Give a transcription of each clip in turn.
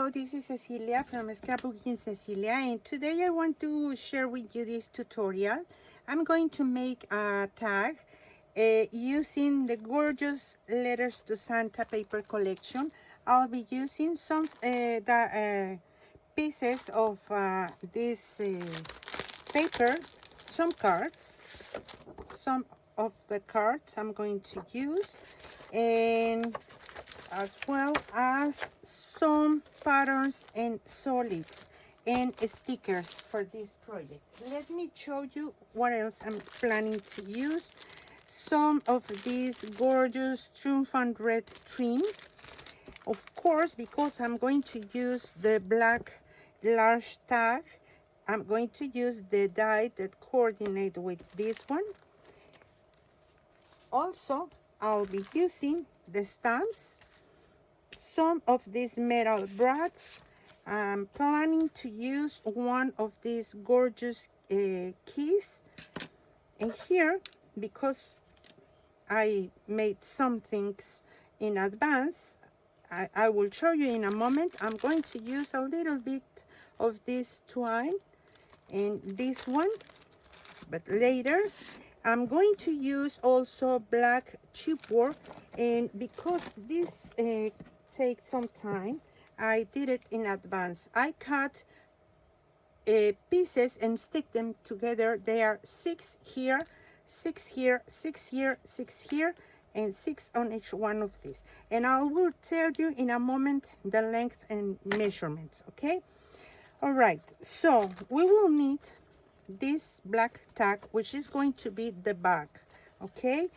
Hello, this is Cecilia from Scrapbooking Cecilia, and today I want to share with you this tutorial. I'm going to make a tag using the gorgeous Letters to Santa paper collection. I'll be using some pieces of this paper, some cards, some of the cards I'm going to use, and as well as some patterns and solids and stickers for this project. Let me show you what else I'm planning to use. Some of this gorgeous triumphant red trim. Of course, because I'm going to use the black large tag, I'm going to use the die that coordinate with this one. Also, I'll be using the stamps, some of these metal brads. I'm planning to use one of these gorgeous keys. And here, because I made some things in advance, I will show you in a moment. I'm going to use a little bit of this twine and this one, but later I'm going to use also black chipboard, and because this takes some time, I did it in advance. I cut pieces and stick them together. They are 6 here, 6 here, 6 here, 6 here, and 6 on each one of these. And I will tell you in a moment the length and measurements, okay? All right, so we will need this black tag, which is going to be the back, okay?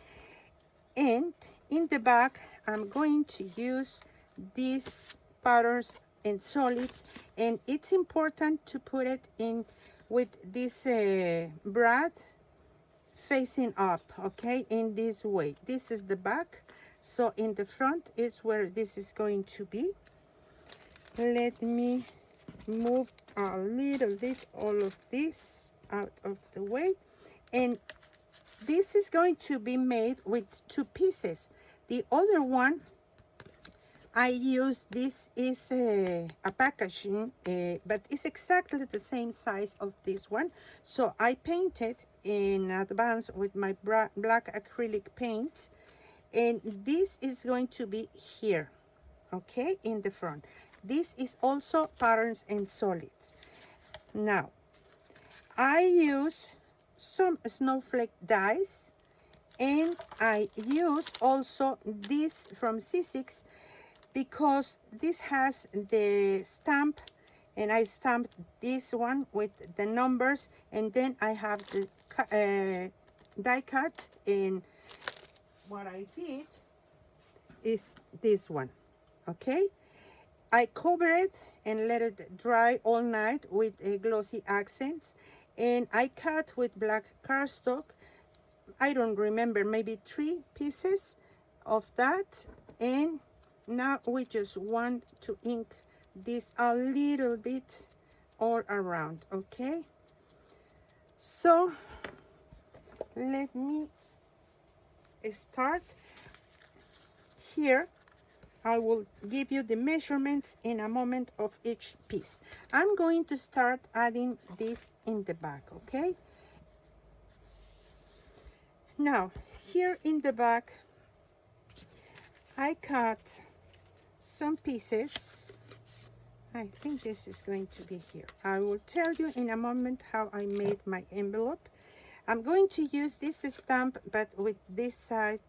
And in the back, I'm going to use these patterns and solids, and it's important to put it in with this brad facing up, okay, in this way. This is the back, so in the front is where this is going to be. Let me move a little bit all of this out of the way, and this is going to be made with 2 pieces. The other one I use, this is a packaging, but it's exactly the same size of this one, so I painted in advance with my black acrylic paint, and this is going to be here, okay, in the front. This is also patterns and solids. Now I use some snowflake dies, and I use also this from C6 because this has the stamp, and I stamped this one with the numbers, and then I have the die cut, and what I did is this one, okay? I cover it and let it dry all night with glossy accents, and I cut with black cardstock. I don't remember, maybe 3 pieces of that, and now we just want to ink this a little bit all around, okay? So let me start here. I will give you the measurements in a moment of each piece. I'm going to start adding this in the back, okay? Now, here in the back, I cut some pieces. I think this is going to be here. I will tell you in a moment how I made my envelope. I'm going to use this stamp, but with this side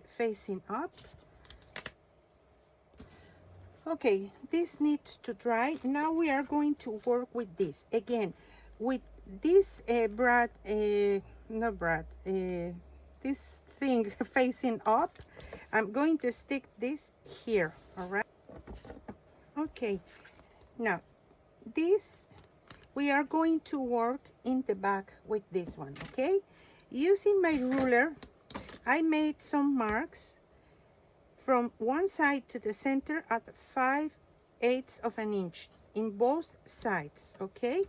facing up. Okay, this needs to dry. Now we are going to work with this again, with this this thing facing up. I'm going to stick this here. All right, okay. Now this, we are going to work in the back with this one, okay? Using my ruler, I made some marks from one side to the center at 5/8 of an inch in both sides, okay?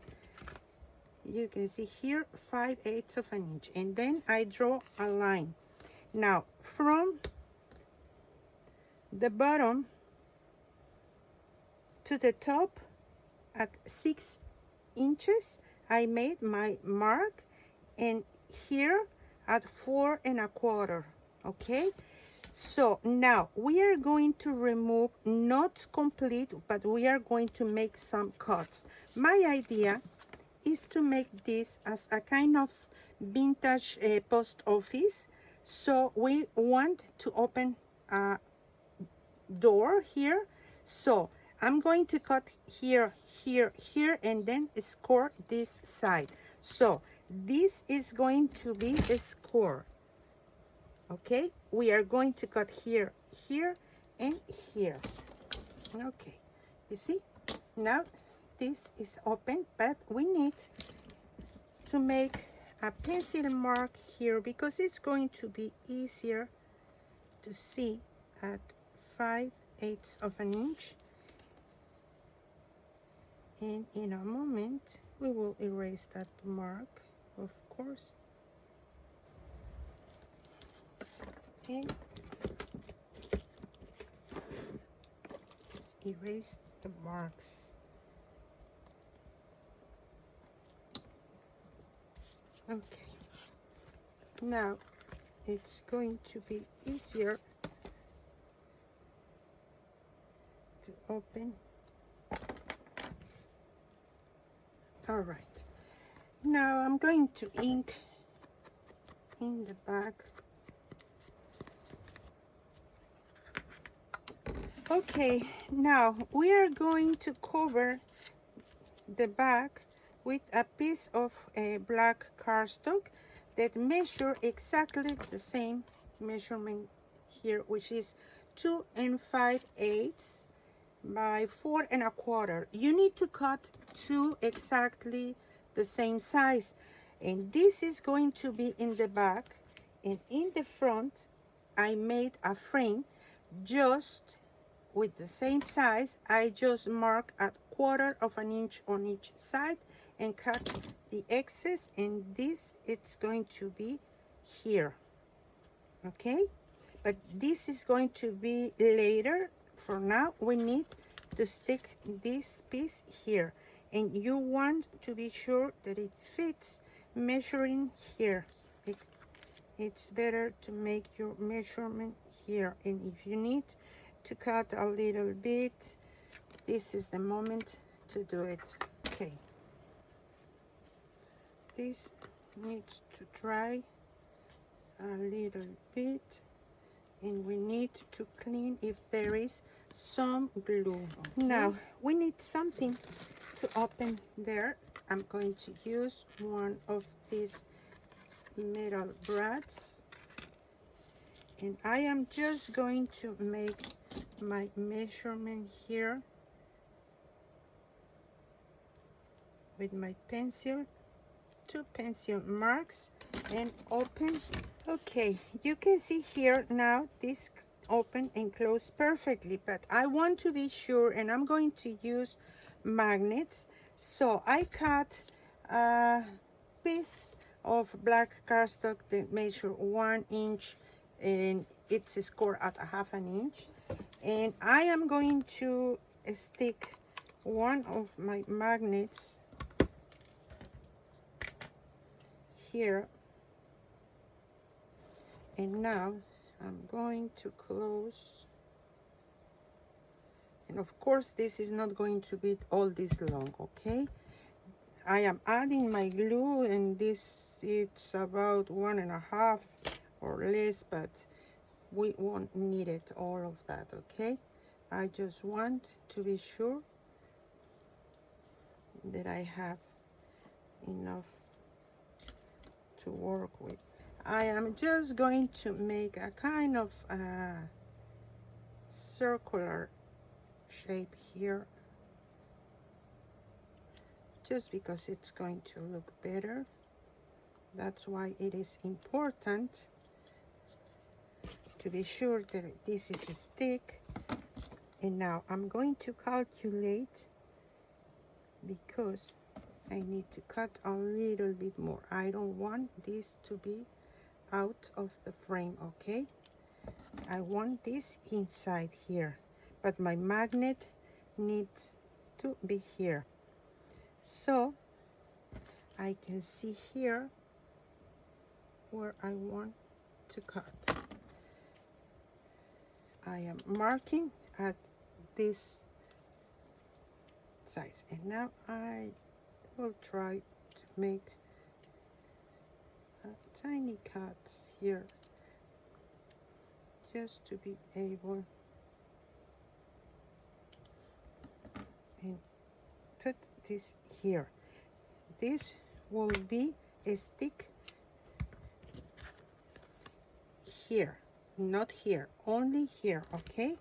You can see here 5/8 of an inch, and then I draw a line. Now from the bottom to the top at 6 inches. I made my mark, and here at 4 1/4. Okay, so now we are going to remove, not complete, but we are going to make some cuts. My idea is to make this as a kind of vintage post office. So we want to open a door here. So I'm going to cut here, here, here, and then score this side. So this is going to be a score. Okay, we are going to cut here, here, and here. Okay, you see, now this is open, but we need to make a pencil mark here because it's going to be easier to see at 5/8 of an inch. And in a moment we will erase that mark, of course, and erase the marks. Okay, now it's going to be easier to open. All right, now I'm going to ink in the back. Okay, now we are going to cover the back with a piece of black cardstock that measure exactly the same measurement here, which is 2 5/8 by 4 1/4. You need to cut two exactly the same size, and this is going to be in the back, and in the front I made a frame just with the same size. I just mark a 1/4 of an inch on each side and cut the excess, and this it's going to be here. Okay, but this is going to be later. For now we need to stick this piece here, and you want to be sure that it fits measuring here. It's better to make your measurement here, and if you need to cut a little bit, this is the moment to do it. Okay, this needs to dry a little bit, and we need to clean if there is some glue. Okay. Now we need something to open there. I'm going to use one of these metal brads, and I am just going to make my measurement here with my pencil, 2 pencil marks, and open. Okay, you can see here now this open and close perfectly, but I want to be sure, and I'm going to use magnets. So I cut a piece of black cardstock that measure 1 inch, and it's scored at a 1/2 inch, and I am going to stick one of my magnets here, and now I'm going to close, and of course this is not going to be all this long. Okay, I am adding my glue, and this it's about 1.5 or less, but we won't need it all of that. Okay, I just want to be sure that I have enough to work with. I am just going to make a kind of circular shape here, just because it's going to look better. That's why it is important to be sure that this is a stick. And now I'm going to calculate, because I need to cut a little bit more. I don't want this to be out of the frame. Okay, I want this inside here, but my magnet need to be here. So I can see here where I want to cut. I am marking at this size, and now I will try to make tiny cuts here just to be able and put this here. This will be a stick here, not here, only here, okay?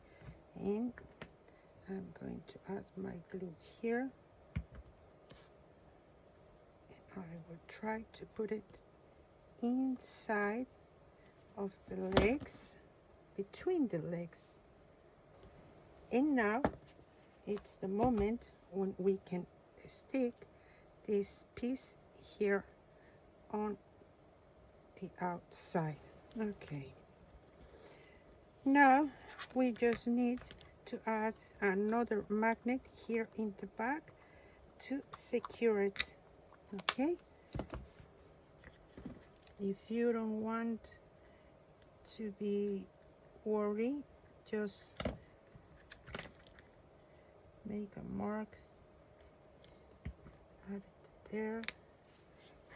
And I'm going to add my glue here. And I will try to put it inside of the legs, between the legs. And now it's the moment when we can stick this piece here on the outside. Okay, now we just need to add another magnet here in the back to secure it. Okay, if you don't want to be worried, just make a mark, add it there,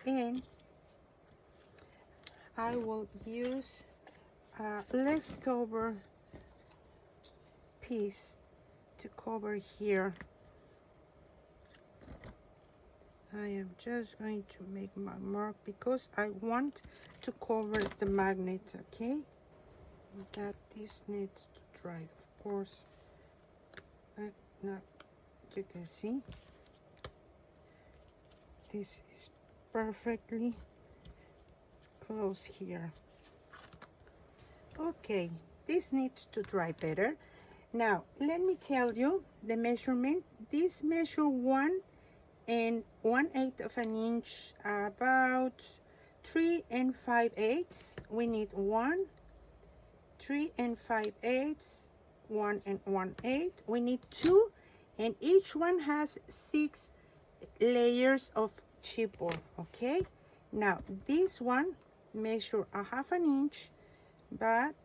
and I will use a leftover piece to cover here. I am just going to make my mark because I want to cover the magnet, okay? That this needs to dry, of course, but now you can see this is perfectly close here. Okay, this needs to dry better. Now let me tell you the measurement. This measure 1 1/8 of an inch, about 3 5/8. We need 1, 3 5/8, 1 1/8. We need 2, and each one has 6 layers of chipboard. Okay, now this one measure a 1/2 inch, but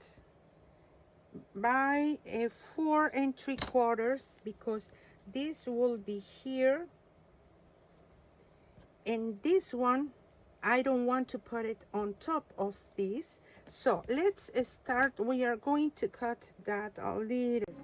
by a 4 3/4, because this will be here, and this one I don't want to put it on top of this. So let's start. We are going to cut that a little.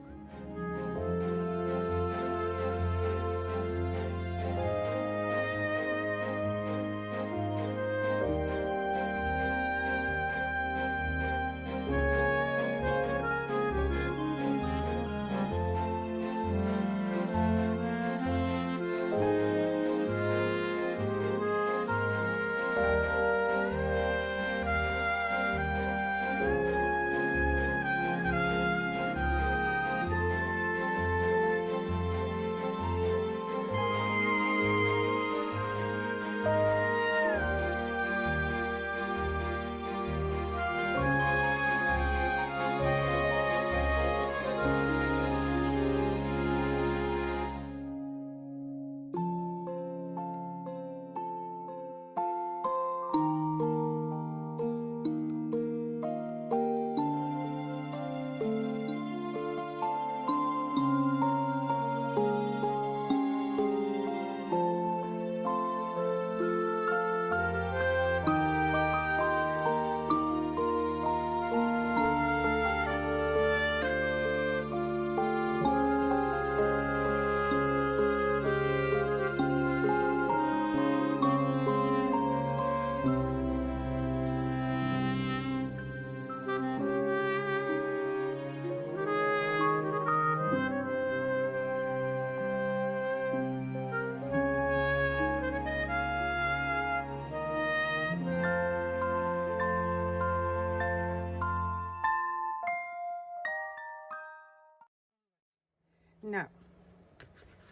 Now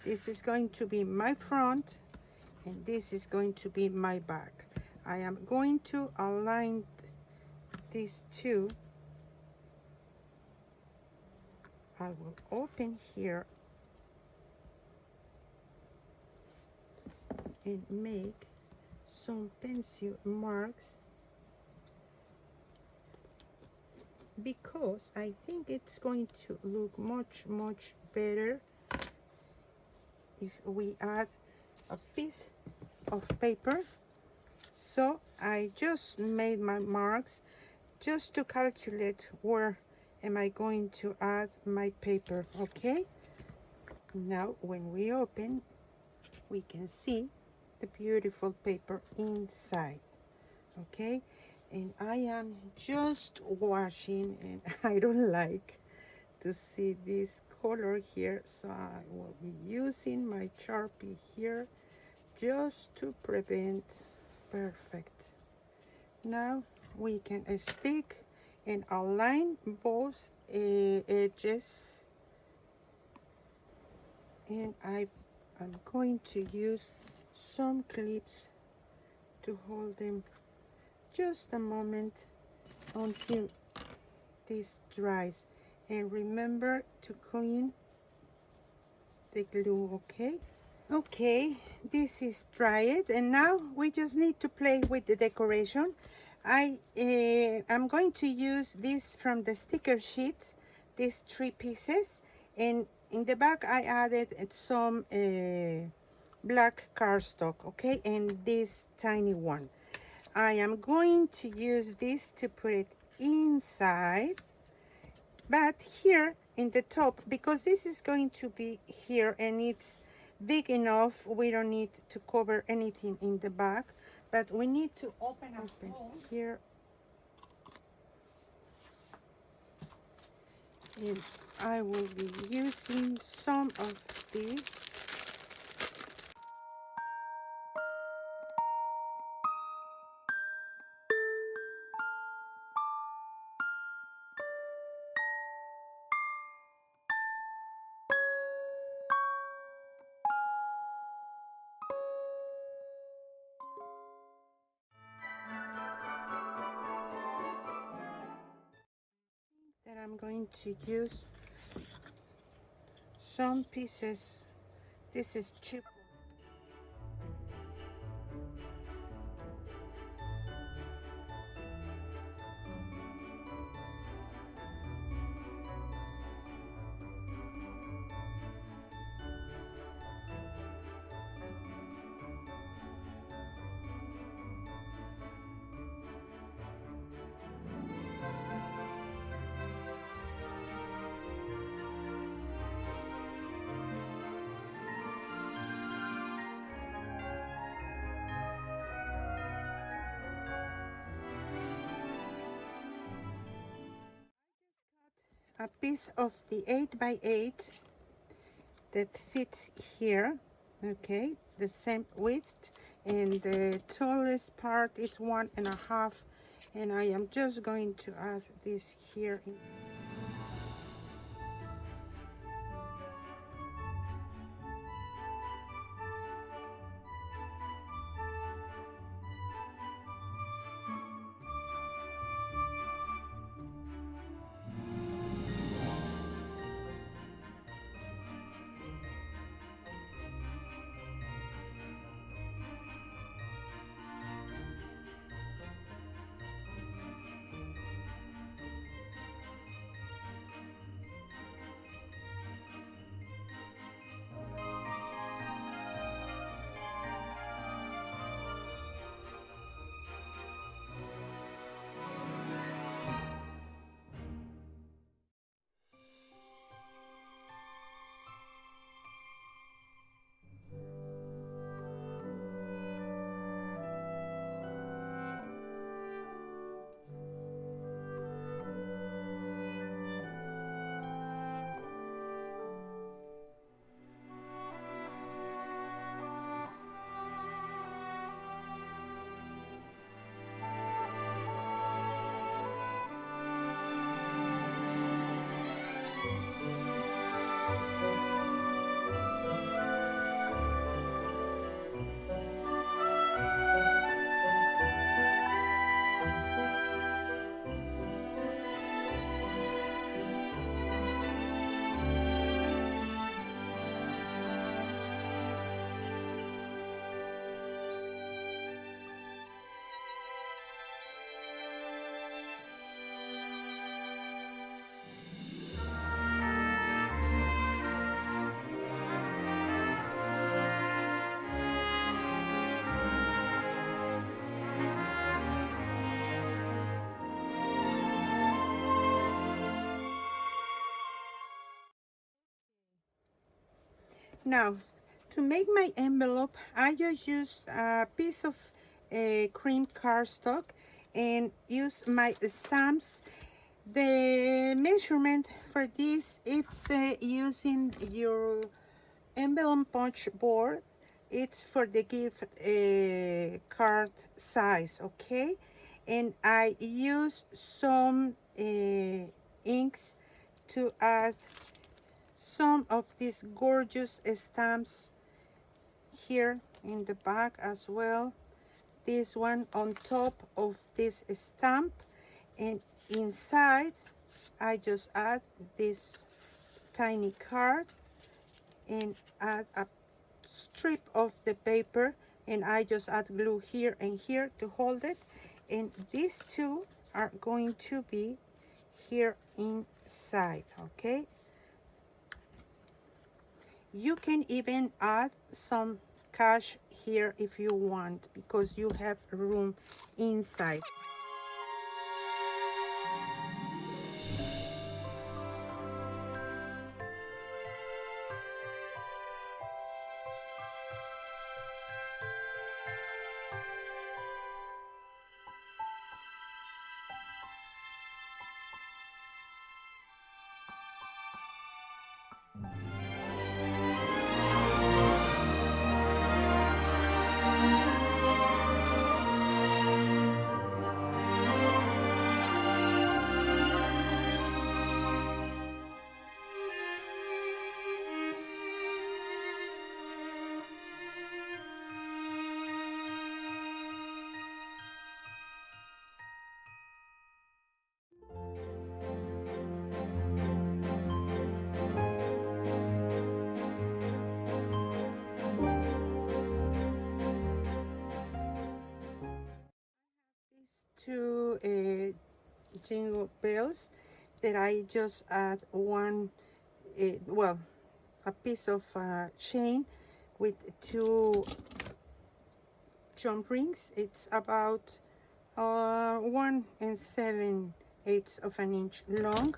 this is going to be my front, and this is going to be my back. I am going to align these two. I will open here and make some pencil marks, because I think it's going to look much better if we add a piece of paper. So I just made my marks just to calculate where am I going to add my paper. Okay, now when we open, we can see the beautiful paper inside. Okay, and I am just washing, and I don't like to see this color here, so I will be using my Sharpie here just to prevent. Perfect. Now we can stick and align both edges, and I'm going to use some clips to hold them just a moment until this dries. And remember to clean the glue. Okay, okay, this is dried, and now we just need to play with the decoration. I'm going to use this from the sticker sheet, these 3 pieces, and in the back I added some black cardstock. Okay, and this tiny one, I am going to use this to put it inside, but here in the top, because this is going to be here and it's big enough, we don't need to cover anything in the back, but we need to open here, and I will be using some of this. That I'm going to use some pieces. This is cheap. A piece of the 8x8 that fits here. Okay, the same width, and the tallest part is 1.5, and I am just going to add this here. Now, to make my envelope, I just used a piece of cream cardstock and use my stamps. The measurement for this, it's using your envelope punch board. It's for the gift card size, okay? And I use some inks to add some of these gorgeous stamps here in the back as well. This one on top of this stamp, and inside I just add this tiny card and add a strip of the paper, and I just add glue here and here to hold it, and these two are going to be here inside, okay? You can even add some cash here if you want, because you have room inside. These two jingle bells that I just add one, well, a piece of chain with two jump rings. It's about 1 7/8 of an inch long.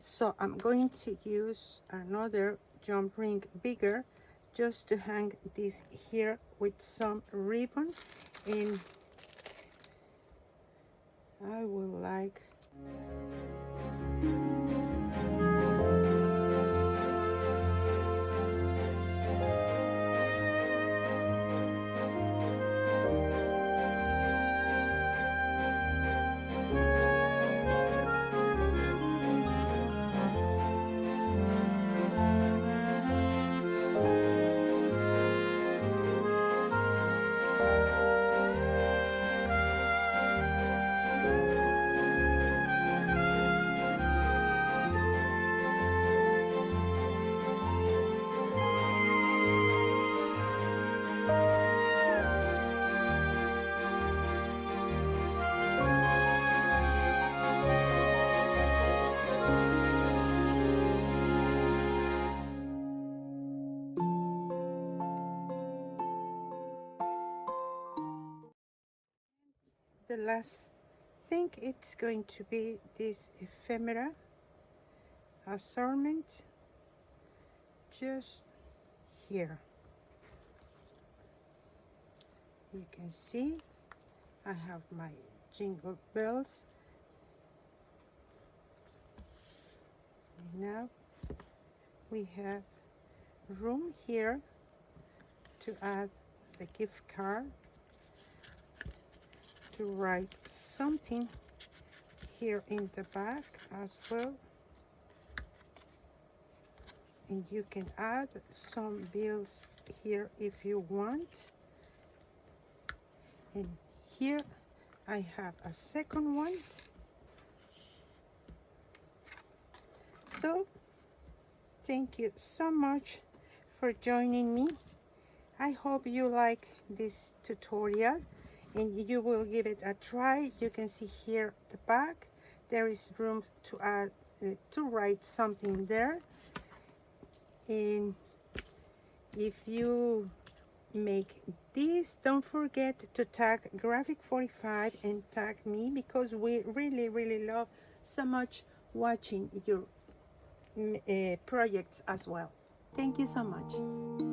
So I'm going to use another jump ring bigger just to hang this here with some ribbon, and I will like the last thing. It's going to be this ephemera assortment just here. You can see I have my jingle bells, and now we have room here to add the gift card, to write something here in the back as well, and you can add some bills here if you want. And here I have a second one. So thank you so much for joining me. I hope you like this tutorial and you will give it a try. You can see here the back, there is room to add to write something there. And if you make this, don't forget to tag Graphic 45 and tag me, because we really love so much watching your projects as well. Thank you so much.